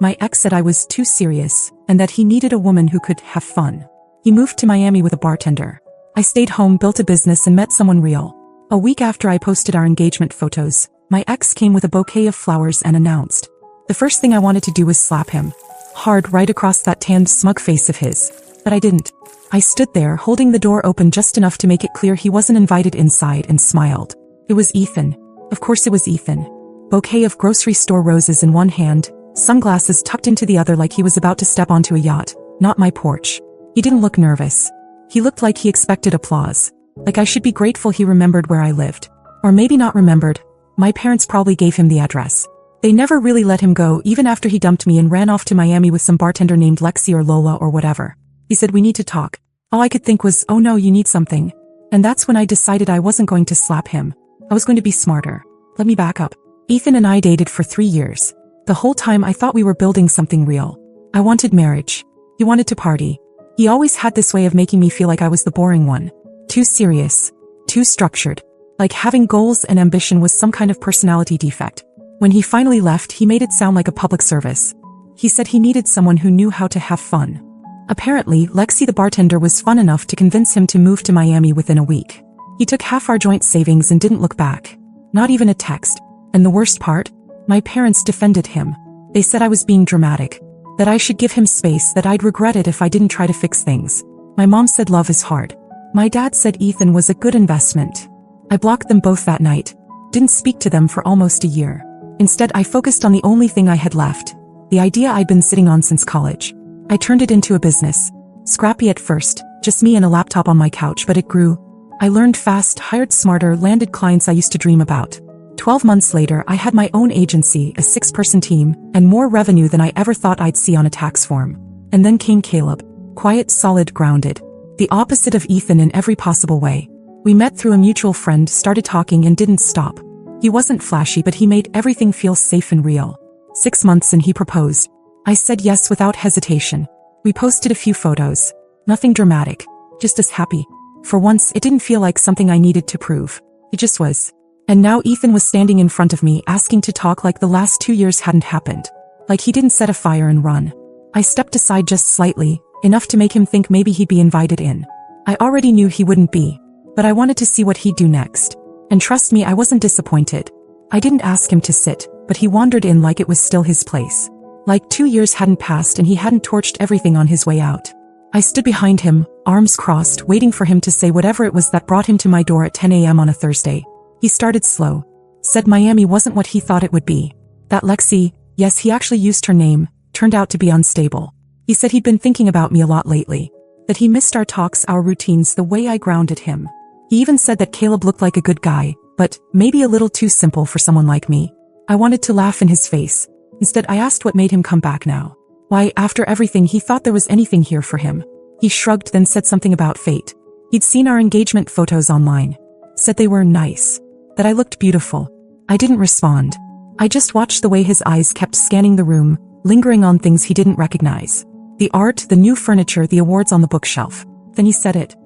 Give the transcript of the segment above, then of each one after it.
My ex said I was too serious, and that he needed a woman who could have fun. He moved to Miami with a bartender. I stayed home, built a business, and met someone real. A week after I posted our engagement photos, my ex came with a bouquet of flowers and announced. The first thing I wanted to do was slap him. Hard right across that tanned, smug face of his. But I didn't. I stood there, holding the door open just enough to make it clear he wasn't invited inside, and smiled. It was Ethan. Of course it was Ethan. Bouquet of grocery store roses in one hand, sunglasses tucked into the other like he was about to step onto a yacht, not my porch. He didn't look nervous. He looked like he expected applause. Like I should be grateful he remembered where I lived. Or maybe not remembered. My parents probably gave him the address. They never really let him go, even after he dumped me and ran off to Miami with some bartender named Lexi or Lola or whatever. He said, "We need to talk." All I could think was, oh no, you need something. And that's when I decided I wasn't going to slap him. I was going to be smarter. Let me back up. Ethan and I dated for 3 years. The whole time I thought we were building something real. I wanted marriage. He wanted to party. He always had this way of making me feel like I was the boring one. Too serious. Too structured. Like having goals and ambition was some kind of personality defect. When he finally left, he made it sound like a public service. He said he needed someone who knew how to have fun. Apparently, Lexi the bartender was fun enough to convince him to move to Miami within a week. He took half our joint savings and didn't look back. Not even a text. And the worst part? My parents defended him. They said I was being dramatic. That I should give him space, that I'd regret it if I didn't try to fix things. My mom said love is hard. My dad said Ethan was a good investment. I blocked them both that night. Didn't speak to them for almost a year. Instead, I focused on the only thing I had left. The idea I'd been sitting on since college. I turned it into a business. Scrappy at first, just me and a laptop on my couch, but it grew. I learned fast, hired smarter, landed clients I used to dream about. 12 months later, I had my own agency, a 6-person team, and more revenue than I ever thought I'd see on a tax form. And then came Caleb. Quiet, solid, grounded. The opposite of Ethan in every possible way. We met through a mutual friend, started talking, and didn't stop. He wasn't flashy, but he made everything feel safe and real. 6 months and he proposed. I said yes without hesitation. We posted a few photos. Nothing dramatic. Just us happy. For once, it didn't feel like something I needed to prove. It just was. And now Ethan was standing in front of me, asking to talk like the last 2 years hadn't happened. Like he didn't set a fire and run. I stepped aside just slightly, enough to make him think maybe he'd be invited in. I already knew he wouldn't be, but I wanted to see what he'd do next. And trust me, I wasn't disappointed. I didn't ask him to sit, but he wandered in like it was still his place. Like 2 years hadn't passed and he hadn't torched everything on his way out. I stood behind him, arms crossed, waiting for him to say whatever it was that brought him to my door at 10 a.m. on a Thursday. He started slow. Said Miami wasn't what he thought it would be. That Lexi, yes, he actually used her name, turned out to be unstable. He said he'd been thinking about me a lot lately. That he missed our talks, our routines, the way I grounded him. He even said that Caleb looked like a good guy, but maybe a little too simple for someone like me. I wanted to laugh in his face. Instead, I asked what made him come back now. Why, after everything, he thought there was anything here for him. He shrugged, then said something about fate. He'd seen our engagement photos online. Said they were nice. That I looked beautiful. I didn't respond. I just watched the way his eyes kept scanning the room, lingering on things he didn't recognize. The art, the new furniture, the awards on the bookshelf. Then he said it.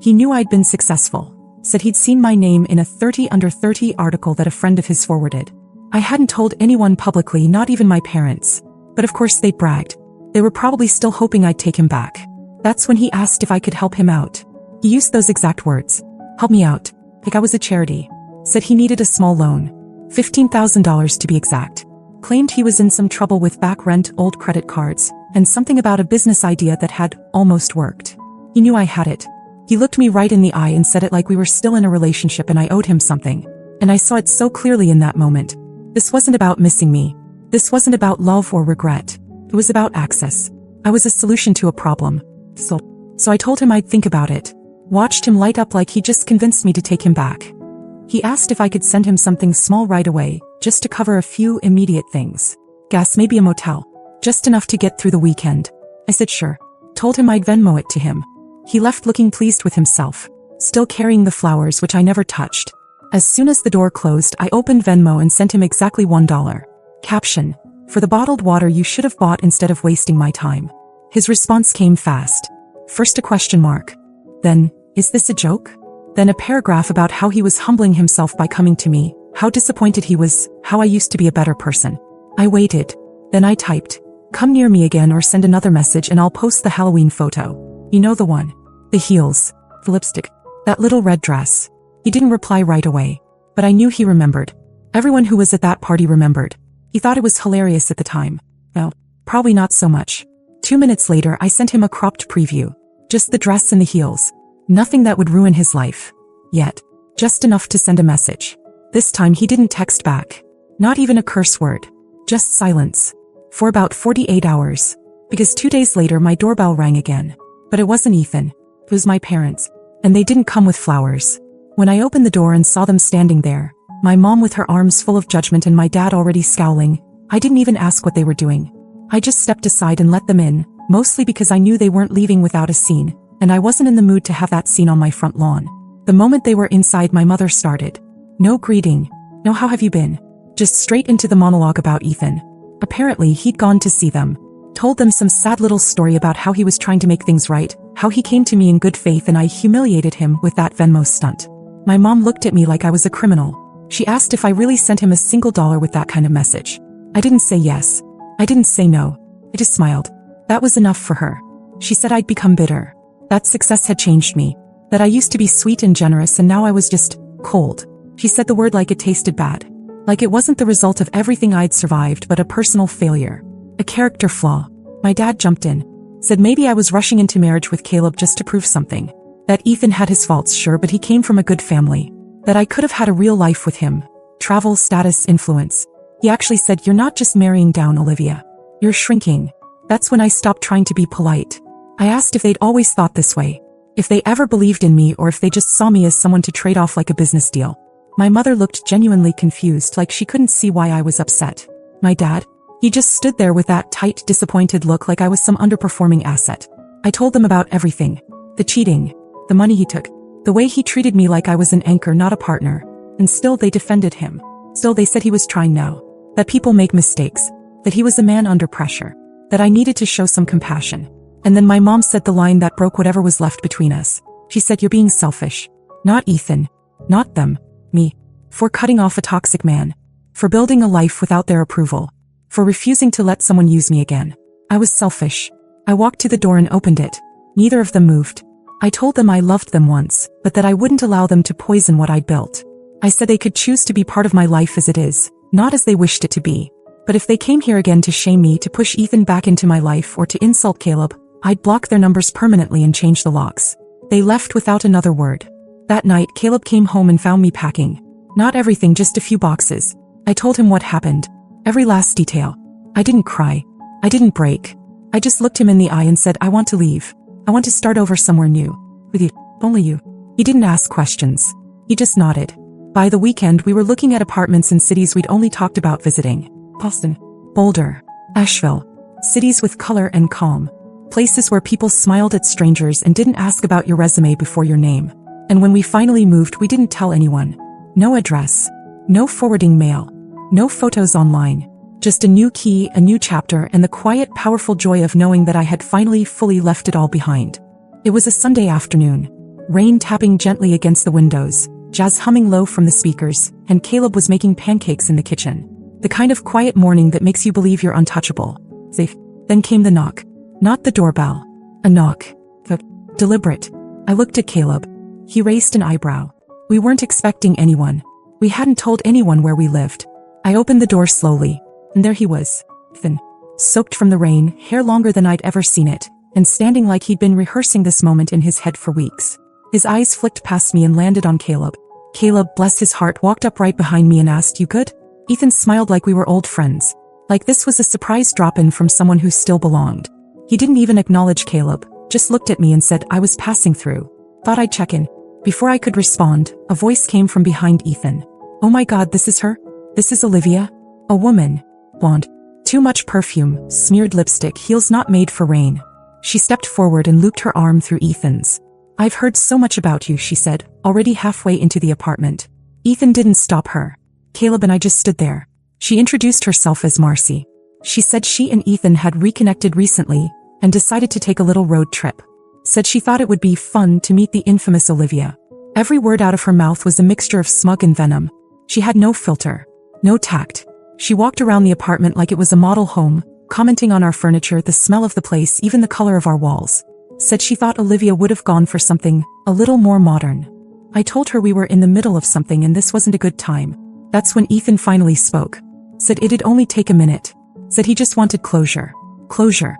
He knew I'd been successful. Said he'd seen my name in a 30 under 30 article that a friend of his forwarded. I hadn't told anyone publicly, not even my parents. But of course they bragged. They were probably still hoping I'd take him back. That's when he asked if I could help him out. He used those exact words. Help me out. Like I was a charity. Said he needed a small loan. $15,000 to be exact. Claimed he was in some trouble with back rent, old credit cards, and something about a business idea that had almost worked. He knew I had it. He looked me right in the eye and said it like we were still in a relationship and I owed him something. And I saw it so clearly in that moment. This wasn't about missing me. This wasn't about love or regret. It was about access. I was a solution to a problem. So I told him I'd think about it. Watched him light up like he just convinced me to take him back. He asked if I could send him something small right away, just to cover a few immediate things. Gas, maybe a motel. Just enough to get through the weekend. I said sure. Told him I'd Venmo it to him. He left looking pleased with himself. Still carrying the flowers, which I never touched. As soon as the door closed, I opened Venmo and sent him exactly $1. Caption: for the bottled water you should have bought instead of wasting my time. His response came fast. First a question mark. Then, is this a joke? Then a paragraph about how he was humbling himself by coming to me, how disappointed he was, how I used to be a better person. I waited. Then I typed, Come near me again or send another message and I'll post the Halloween photo. You know the one. The heels. The lipstick. That little red dress. He didn't reply right away. But I knew he remembered. Everyone who was at that party remembered. He thought it was hilarious at the time. Well, probably not so much. 2 minutes later I sent him a cropped preview. Just the dress and the heels. Nothing that would ruin his life. Yet. Just enough to send a message. This time he didn't text back. Not even a curse word. Just silence. For about 48 hours. Because 2 days later my doorbell rang again. But it wasn't Ethan. It was my parents. And they didn't come with flowers. When I opened the door and saw them standing there, my mom with her arms full of judgment and my dad already scowling, I didn't even ask what they were doing. I just stepped aside and let them in, mostly because I knew they weren't leaving without a scene, and I wasn't in the mood to have that scene on my front lawn. The moment they were inside, my mother started. No greeting. No how have you been. Just straight into the monologue about Ethan. Apparently he'd gone to see them. Told them some sad little story about how he was trying to make things right, how he came to me in good faith and I humiliated him with that Venmo stunt. My mom looked at me like I was a criminal. She asked if I really sent him $1 with that kind of message. I didn't say yes. I didn't say no. I just smiled. That was enough for her. She said I'd become bitter. That success had changed me. That I used to be sweet and generous and now I was just cold. She said the word like it tasted bad. Like it wasn't the result of everything I'd survived but a personal failure. A character flaw. My dad jumped in. Said maybe I was rushing into marriage with Caleb just to prove something. That Ethan had his faults, sure, but he came from a good family. That I could have had a real life with him. Travel, status, influence. He actually said, you're not just marrying down, Olivia. You're shrinking. That's when I stopped trying to be polite. I asked if they'd always thought this way. If they ever believed in me or if they just saw me as someone to trade off like a business deal. My mother looked genuinely confused, like she couldn't see why I was upset. My dad? He just stood there with that tight, disappointed look like I was some underperforming asset. I told them about everything. The cheating. The money he took. The way he treated me like I was an anchor, not a partner. And still they defended him. Still they said he was trying now. That people make mistakes. That he was a man under pressure. That I needed to show some compassion. And then my mom said the line that broke whatever was left between us. She said, you're being selfish. Not Ethan. Not them. Me. For cutting off a toxic man. For building a life without their approval. For refusing to let someone use me again. I was selfish. I walked to the door and opened it. Neither of them moved. I told them I loved them once, but that I wouldn't allow them to poison what I'd built. I said they could choose to be part of my life as it is, not as they wished it to be. But if they came here again to shame me, to push Ethan back into my life, or to insult Caleb, I'd block their numbers permanently and change the locks. They left without another word. That night, Caleb came home and found me packing. Not everything, just a few boxes. I told him what happened. Every last detail. I didn't cry. I didn't break. I just looked him in the eye and said, I want to leave. I want to start over somewhere new. With you. Only you. He didn't ask questions. He just nodded. By the weekend, we were looking at apartments in cities we'd only talked about visiting. Boston. Boulder. Asheville. Cities with color and calm. Places where people smiled at strangers and didn't ask about your resume before your name. And when we finally moved, we didn't tell anyone. No address. No forwarding mail. No photos online. Just a new key, a new chapter, and the quiet, powerful joy of knowing that I had finally fully left it all behind. It was a Sunday afternoon. Rain tapping gently against the windows, jazz humming low from the speakers, and Caleb was making pancakes in the kitchen. The kind of quiet morning that makes you believe you're untouchable. Safe. Then came the knock. Not the doorbell. A knock. Deliberate. I looked at Caleb. He raised an eyebrow. We weren't expecting anyone. We hadn't told anyone where we lived. I opened the door slowly, and there he was, thin, soaked from the rain, hair longer than I'd ever seen it, and standing like he'd been rehearsing this moment in his head for weeks. His eyes flicked past me and landed on Caleb. Caleb, bless his heart, walked up right behind me and asked, you good? Ethan smiled like we were old friends. Like this was a surprise drop-in from someone who still belonged. He didn't even acknowledge Caleb, just looked at me and said, I was passing through. Thought I'd check in. Before I could respond, a voice came from behind Ethan. Oh my God, this is her? This is Olivia? A woman. Blonde. Too much perfume, smeared lipstick, heels not made for rain. She stepped forward and looped her arm through Ethan's. I've heard so much about you, she said, already halfway into the apartment. Ethan didn't stop her. Caleb and I just stood there. She introduced herself as Marcy. She said she and Ethan had reconnected recently and decided to take a little road trip. Said she thought it would be fun to meet the infamous Olivia. Every word out of her mouth was a mixture of smug and venom. She had no filter. No tact. She walked around the apartment like it was a model home, commenting on our furniture, the smell of the place, even the color of our walls. Said she thought Olivia would have gone for something a little more modern. I told her we were in the middle of something and this wasn't a good time. That's when Ethan finally spoke. Said it'd only take a minute. Said he just wanted closure. Closure.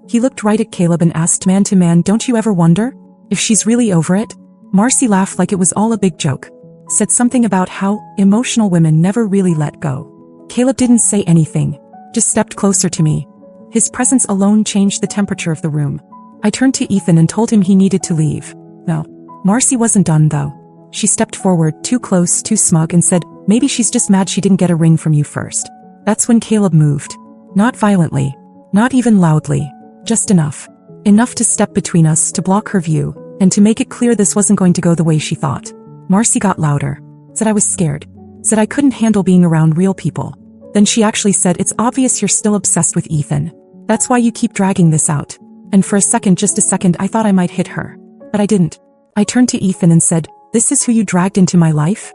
He looked right at Caleb and asked man to man, don't you ever wonder if she's really over it? Marcy laughed like it was all a big joke. Said something about how emotional women never really let go. Caleb didn't say anything, just stepped closer to me. His presence alone changed the temperature of the room. I turned to Ethan and told him he needed to leave. No. Marcy wasn't done though. She stepped forward, too close, too smug, and said, maybe she's just mad she didn't get a ring from you first. That's when Caleb moved. Not violently. Not even loudly. Just enough. Enough to step between us, to block her view, and to make it clear this wasn't going to go the way she thought. Marcy got louder. Said I was scared. Said I couldn't handle being around real people. Then she actually said, it's obvious you're still obsessed with Ethan. That's why you keep dragging this out. And for a second, just a second, I thought I might hit her. But I didn't. I turned to Ethan and said, this is who you dragged into my life?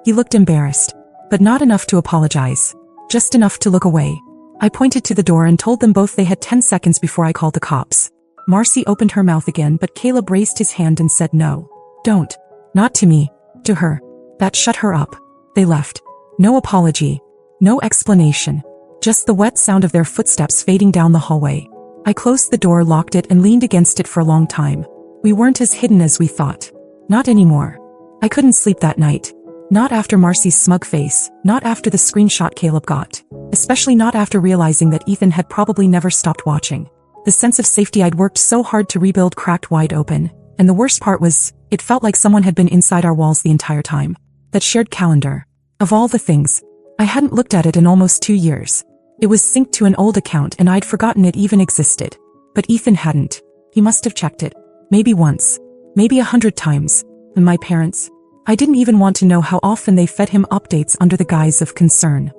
He looked embarrassed. But not enough to apologize. Just enough to look away. I pointed to the door and told them both they had 10 seconds before I called the cops. Marcy opened her mouth again, but Caleb raised his hand and said no. Don't. Not to me. To her. That shut her up. They left. No apology. No explanation. Just the wet sound of their footsteps fading down the hallway. I closed the door, locked it, and leaned against it for a long time. We weren't as hidden as we thought. Not anymore. I couldn't sleep that night. Not after Marcy's smug face, not after the screenshot Caleb got. Especially not after realizing that Ethan had probably never stopped watching. The sense of safety I'd worked so hard to rebuild cracked wide open. And the worst part was, it felt like someone had been inside our walls the entire time. That shared calendar. Of all the things, I hadn't looked at it in almost 2 years. It was synced to an old account and I'd forgotten it even existed. But Ethan hadn't. He must have checked it. Maybe once. Maybe 100 times. And my parents? I didn't even want to know how often they fed him updates under the guise of concern.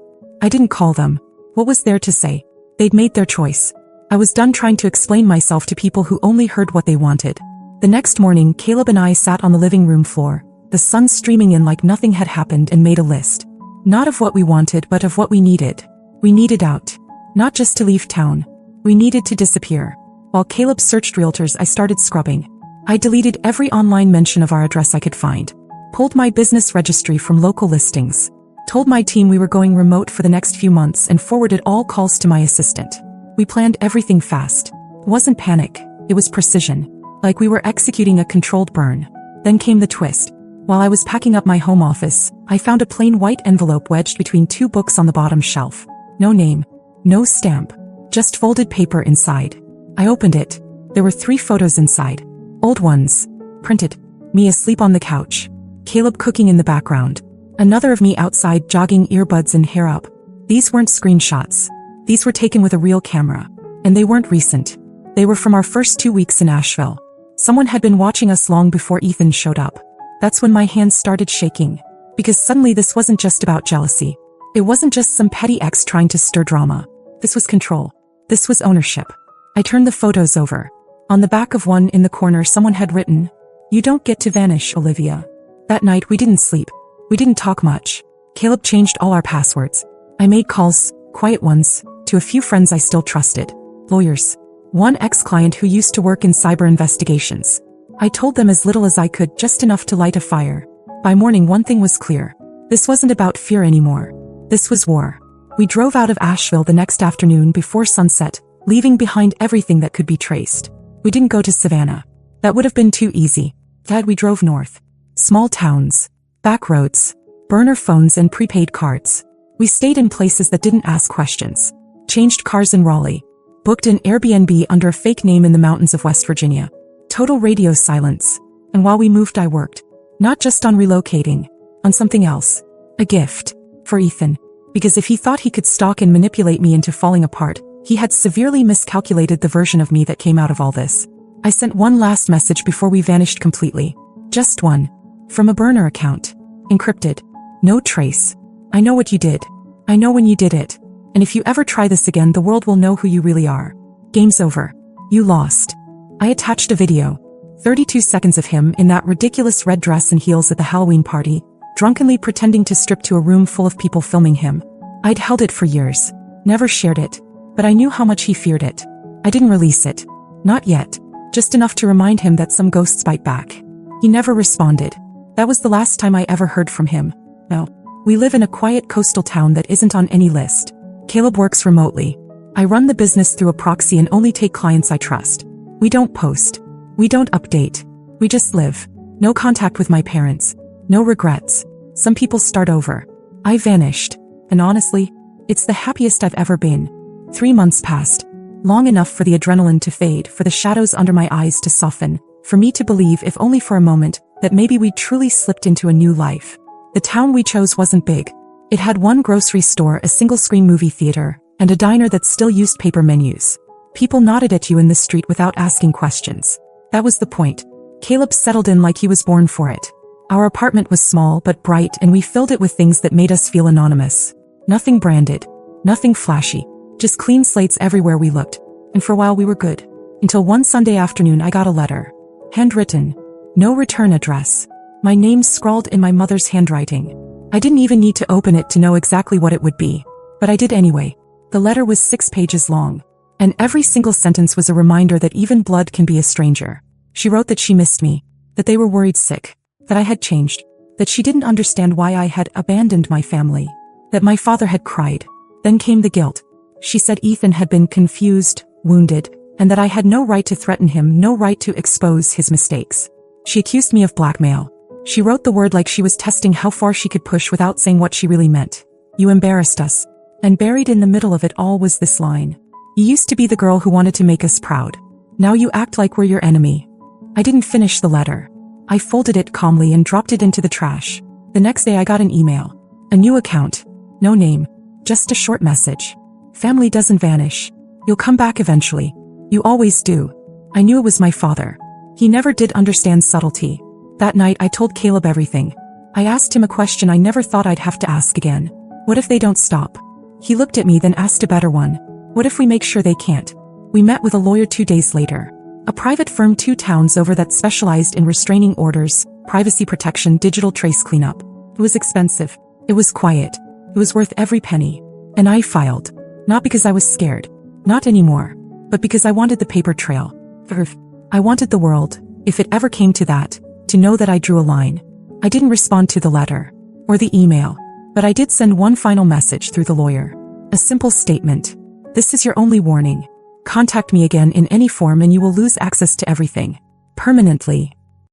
I didn't call them. What was there to say? They'd made their choice. I was done trying to explain myself to people who only heard what they wanted. The next morning, Caleb and I sat on the living room floor, the sun streaming in like nothing had happened, and made a list. Not of what we wanted, but of what we needed. We needed out. Not just to leave town. We needed to disappear. While Caleb searched realtors, I started scrubbing. I deleted every online mention of our address I could find. Pulled my business registry from local listings. Told my team we were going remote for the next few months and forwarded all calls to my assistant. We planned everything fast. It wasn't panic. It was precision. Like we were executing a controlled burn. Then came the twist. While I was packing up my home office, I found a plain white envelope wedged between 2 books on the bottom shelf. No name. No stamp. Just folded paper inside. I opened it. There were 3 photos inside. Old ones. Printed. Me asleep on the couch. Caleb cooking in the background. Another of me outside jogging, earbuds and hair up. These weren't screenshots. These were taken with a real camera. And they weren't recent. They were from our first 2 weeks in Asheville. Someone had been watching us long before Ethan showed up. That's when my hands started shaking. Because suddenly this wasn't just about jealousy. It wasn't just some petty ex trying to stir drama. This was control. This was ownership. I turned the photos over. On the back of one in the corner someone had written, "You don't get to vanish, Olivia." That night we didn't sleep. We didn't talk much. Caleb changed all our passwords. I made calls, quiet ones, to a few friends I still trusted. Lawyers. One ex-client who used to work in cyber investigations. I told them as little as I could, just enough to light a fire. By morning one thing was clear. This wasn't about fear anymore. This was war. We drove out of Asheville the next afternoon before sunset, leaving behind everything that could be traced. We didn't go to Savannah. That would have been too easy. Instead we drove north. Small towns. Back roads. Burner phones and prepaid cards. We stayed in places that didn't ask questions. Changed cars in Raleigh. Booked an Airbnb under a fake name in the mountains of West Virginia. Total radio silence. And while we moved I worked. Not just on relocating. On something else. A gift. For Ethan. Because if he thought he could stalk and manipulate me into falling apart, he had severely miscalculated the version of me that came out of all this. I sent one last message before we vanished completely. Just one. From a burner account. Encrypted. No trace. I know what you did. I know when you did it. And if you ever try this again, the world will know who you really are. Game's over. You lost. I attached a video. 32 seconds of him in that ridiculous red dress and heels at the Halloween party, drunkenly pretending to strip to a room full of people filming him. I'd held it for years. Never shared it. but I knew how much he feared it. I didn't release it. Not yet. Just enough to remind him that some ghosts bite back. He never responded. That was the last time I ever heard from him. No. We live in a quiet coastal town that isn't on any list. Caleb works remotely. I run the business through a proxy and only take clients I trust. We don't post. We don't update. We just live. No contact with my parents. No regrets. Some people start over. I vanished. And honestly, it's the happiest I've ever been. 3 months passed. Long enough for the adrenaline to fade, for the shadows under my eyes to soften, for me to believe, if only for a moment, that maybe we truly slipped into a new life. The town we chose wasn't big. It had one grocery store, a single-screen movie theater, and a diner that still used paper menus. People nodded at you in the street without asking questions. That was the point. Caleb settled in like he was born for it. Our apartment was small but bright, and we filled it with things that made us feel anonymous. Nothing branded. Nothing flashy. Just clean slates everywhere we looked. And for a while we were good. Until one Sunday afternoon I got a letter. Handwritten. No return address. My name scrawled in my mother's handwriting. I didn't even need to open it to know exactly what it would be. But I did anyway. The letter was 6 pages long. And every single sentence was a reminder that even blood can be a stranger. She wrote that she missed me. That they were worried sick. That I had changed. That she didn't understand why I had abandoned my family. That my father had cried. Then came the guilt. She said Ethan had been confused, wounded, and that I had no right to threaten him, no right to expose his mistakes. She accused me of blackmail. She wrote the word like she was testing how far she could push without saying what she really meant. You embarrassed us. And buried in the middle of it all was this line. You used to be the girl who wanted to make us proud. Now you act like we're your enemy. I didn't finish the letter. I folded it calmly and dropped it into the trash. The next day I got an email. A new account. No name. Just a short message. Family doesn't vanish. You'll come back eventually. You always do. I knew it was my father. He never did understand subtlety. That night I told Caleb everything. I asked him a question I never thought I'd have to ask again. What if they don't stop? He looked at me, then asked a better one. What if we make sure they can't? We met with a lawyer 2 days later. A private firm 2 towns over that specialized in restraining orders, privacy protection, digital trace cleanup. It was expensive. It was quiet. It was worth every penny. And I filed. Not because I was scared. Not anymore. But because I wanted the paper trail. I wanted the world, if it ever came to that, to know that I drew a line. I didn't respond to the letter. Or the email. But I did send one final message through the lawyer. A simple statement. This is your only warning. Contact me again in any form and you will lose access to everything. Permanently.